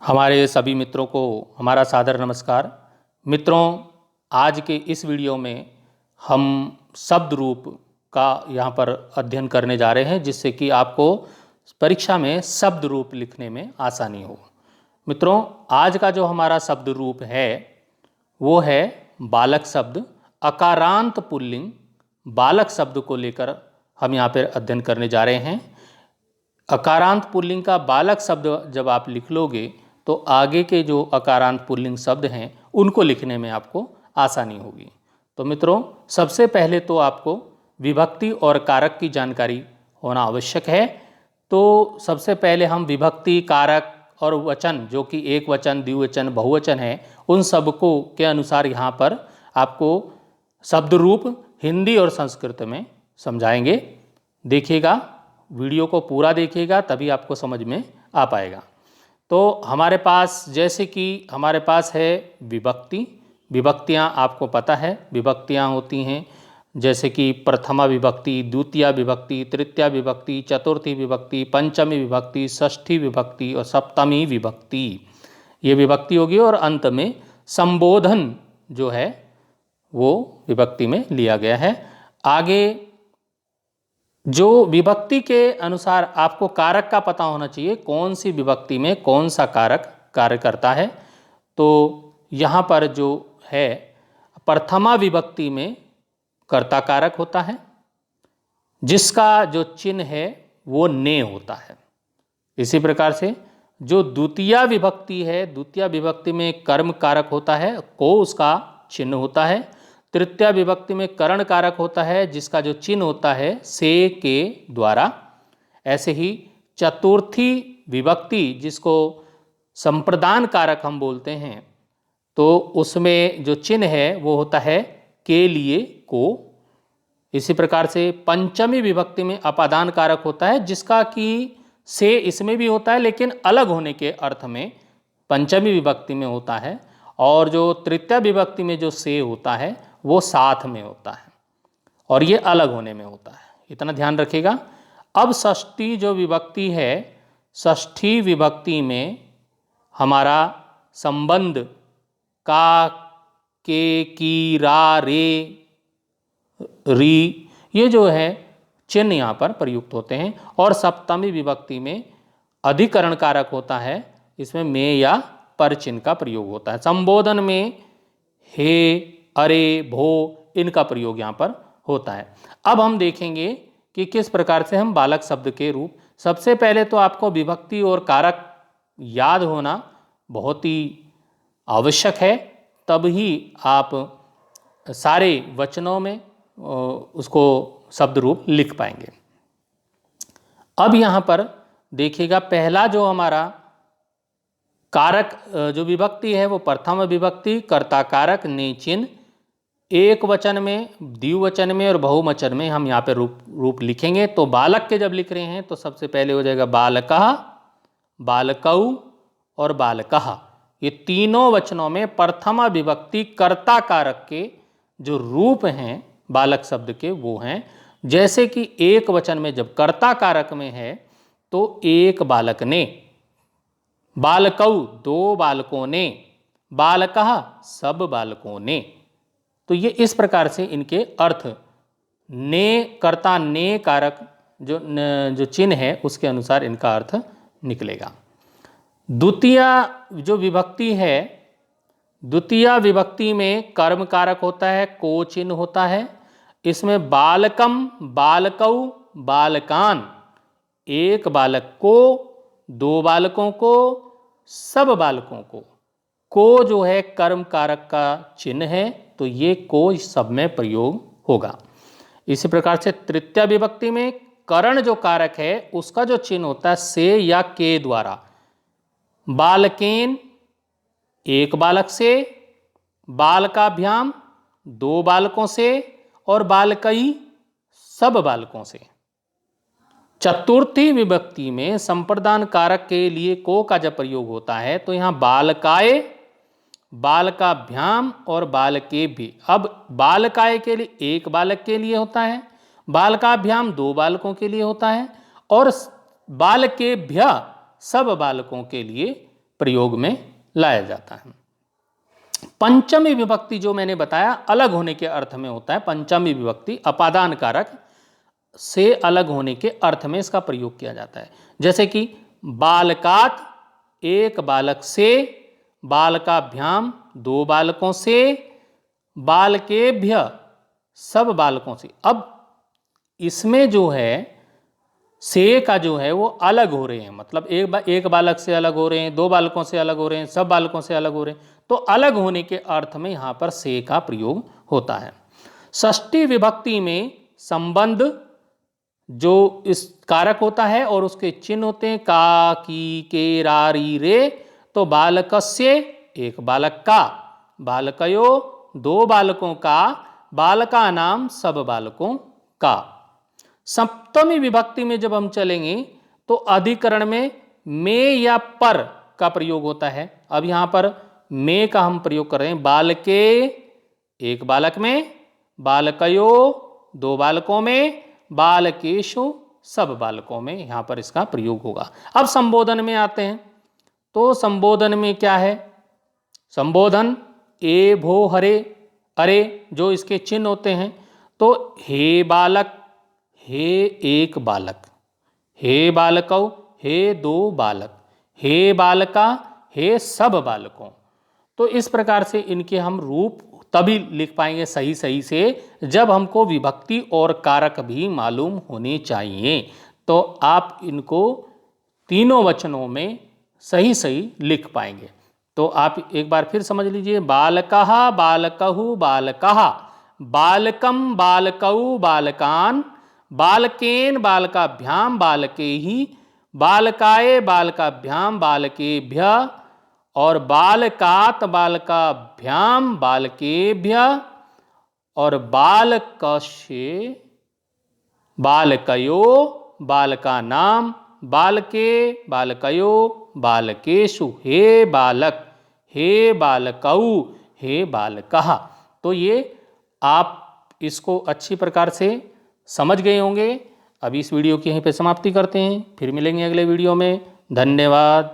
हमारे सभी मित्रों को हमारा सादर नमस्कार। मित्रों, आज के इस वीडियो में हम शब्द रूप का यहाँ पर अध्ययन करने जा रहे हैं, जिससे कि आपको परीक्षा में शब्द रूप लिखने में आसानी हो। मित्रों, आज का जो हमारा शब्द रूप है वो है बालक शब्द। अकारांत पुल्लिंग बालक शब्द को लेकर हम यहाँ पर अध्ययन करने जा रहे हैं। अकारांत पुल्लिंग का बालक शब्द जब आप लिख लोगे तो आगे के जो अकारांत पुल्लिंग शब्द हैं उनको लिखने में आपको आसानी होगी। तो मित्रों, सबसे पहले तो आपको विभक्ति और कारक की जानकारी होना आवश्यक है। तो सबसे पहले हम विभक्ति, कारक और वचन, जो कि एक वचन, द्विवचन, बहुवचन है, उन सबको के अनुसार यहाँ पर आपको शब्द रूप हिंदी और संस्कृत में समझाएंगे। देखिएगा, वीडियो को पूरा देखिएगा, तभी आपको समझ में आ पाएगा। तो हमारे पास, जैसे कि हमारे पास है विभक्ति। विभक्तियाँ आपको पता है, विभक्तियाँ होती हैं जैसे कि प्रथमा विभक्ति, द्वितीया विभक्ति, तृतीया विभक्ति, चतुर्थी विभक्ति, पंचमी विभक्ति, षष्ठी विभक्ति और सप्तमी विभक्ति। ये विभक्ति होगी और अंत में संबोधन जो है वो विभक्ति में लिया गया है। आगे जो विभक्ति के अनुसार आपको कारक का पता होना चाहिए, कौन सी विभक्ति में कौन सा कारक कार्य करता है। तो यहाँ पर जो है प्रथमा विभक्ति में कर्ता कारक होता है, जिसका जो चिन्ह है वो ने होता है। इसी प्रकार से जो द्वितीया विभक्ति है, द्वितीया विभक्ति में कर्म कारक होता है, को उसका चिन्ह होता है। तृतीया विभक्ति में करण कारक होता है, जिसका जो चिन्ह होता है से के द्वारा। ऐसे ही चतुर्थी विभक्ति, जिसको संप्रदान कारक हम बोलते हैं, तो उसमें जो चिन्ह है वो होता है के लिए को। इसी प्रकार से पंचमी विभक्ति में अपादान कारक होता है, जिसका कि से इसमें भी होता है लेकिन अलग होने के अर्थ में पंचमी विभक्ति में होता है। और जो तृतीया विभक्ति में जो से होता है वो साथ में होता है और ये अलग होने में होता है। इतना ध्यान रखिएगा। अब षष्ठी जो विभक्ति है, षष्ठी विभक्ति में हमारा संबंध का, के, की, रा, रे, री, ये जो है चिन्ह यहाँ पर प्रयुक्त होते हैं। और सप्तमी विभक्ति में अधिकरण कारक होता है, इसमें में या पर चिन्ह का प्रयोग होता है। संबोधन में हे, अरे, भो, इनका प्रयोग यहाँ पर होता है। अब हम देखेंगे कि किस प्रकार से हम बालक शब्द के रूप, सबसे पहले तो आपको विभक्ति और कारक याद होना बहुत ही आवश्यक है, तब ही आप सारे वचनों में उसको शब्द रूप लिख पाएंगे। अब यहाँ पर देखिएगा, पहला जो हमारा कारक जो विभक्ति है वो प्रथम विभक्ति, कर्ता कारक, ने चिन्ह। एक वचन में, द्विवचन में और बहुवचन में हम यहाँ पे रूप लिखेंगे। तो बालक के जब लिख रहे हैं तो सबसे पहले हो जाएगा बालकः, बालकौ और बालकः। ये तीनों वचनों में प्रथमा विभक्ति कर्ता कारक के जो रूप हैं बालक शब्द के वो हैं। जैसे कि एक वचन में जब कर्ता कारक में है तो एक बालक ने, बालकौ दो बालकों ने, बालकः सब बालकों ने। तो ये इस प्रकार से इनके अर्थ, ने कर्ता ने कारक जो चिन्ह है उसके अनुसार इनका अर्थ निकलेगा। द्वितीया जो विभक्ति है, द्वितीया विभक्ति में कर्म कारक होता है, को चिन्ह होता है। इसमें बालकम, बालकौ, बालकान, एक बालक को, दो बालकों को, सब बालकों को जो है कर्म कारक का चिन्ह है, तो ये को सब में प्रयोग होगा। इसी प्रकार से तृतीया विभक्ति में करण जो कारक है उसका जो चिन्ह होता है से या के द्वारा। बालकेन एक बालक से, बालकाभ्याम दो बालकों से और बालकई सब बालकों से। चतुर्थी विभक्ति में संप्रदान कारक के लिए को का जब प्रयोग होता है तो यहाँ बालकाय, बालकाभ्याम और बालके भी। अब बालकाय के लिए एक बालक के लिए होता है, बालकाभ्याम दो बालकों के लिए होता है और बालकेभ्य सब बालकों के लिए प्रयोग में लाया जाता है। पंचमी विभक्ति जो मैंने बताया अलग होने के अर्थ में होता है। पंचमी विभक्ति अपादान कारक से अलग होने के अर्थ में इसका प्रयोग किया जाता है। जैसे कि बालकात एक बालक से, बालकाभ्याम दो बालकों से, बालकेभ्य सब बालकों से। अब इसमें जो है से का जो है वो अलग हो रहे हैं, मतलब एक बालक से अलग हो रहे हैं, दो बालकों से अलग हो रहे हैं, सब बालकों से अलग हो रहे हैं। तो अलग होने के अर्थ में यहाँ पर से का प्रयोग होता है। षष्ठी विभक्ति में संबंध जो इस कारक होता है और उसके चिन्ह होते हैं का, की, के, रा, री, रे। तो बालकस्य एक बालक का, बालकयो दो बालकों का, बालका नाम सब बालकों का। सप्तमी विभक्ति में जब हम चलेंगे तो अधिकरण में या पर का प्रयोग होता है। अब यहां पर में का हम प्रयोग कर रहे हैं। बालके एक बालक में, बालकयो दो बालकों में, बालकेशु सब बालकों में, यहां पर इसका प्रयोग होगा। अब संबोधन में आते हैं तो संबोधन में क्या है? संबोधन ए भो हरे अरे जो इसके चिन्ह होते हैं। तो हे बालक, हे एक बालक, हे बालकौ हे दो बालक, हे बालका हे सब बालकों। तो इस प्रकार से इनके हम रूप तभी लिख पाएंगे सही से जब हमको विभक्ति और कारक भी मालूम होने चाहिए। तो आप इनको तीनों वचनों में सही लिख पाएंगे। तो आप एक बार फिर समझ लीजिए। बालकः बालकहु बालकः, बालकम बालकौ बालकान, बालकेन बालकाभ्याम बालकेहि, बालकाय बालकाभ्याम बालकेभ्य, और बालकात बालकाभ्याम बालकेभ्य, और बालकस्य बालकयो बालका नाम, बालके बालकयो बालकेषु हे बालक, हे बालकौ हे बालकः। तो ये आप इसको अच्छी प्रकार से समझ गए होंगे। अब इस वीडियो की यहीं पे समाप्ति करते हैं, फिर मिलेंगे अगले वीडियो में। धन्यवाद।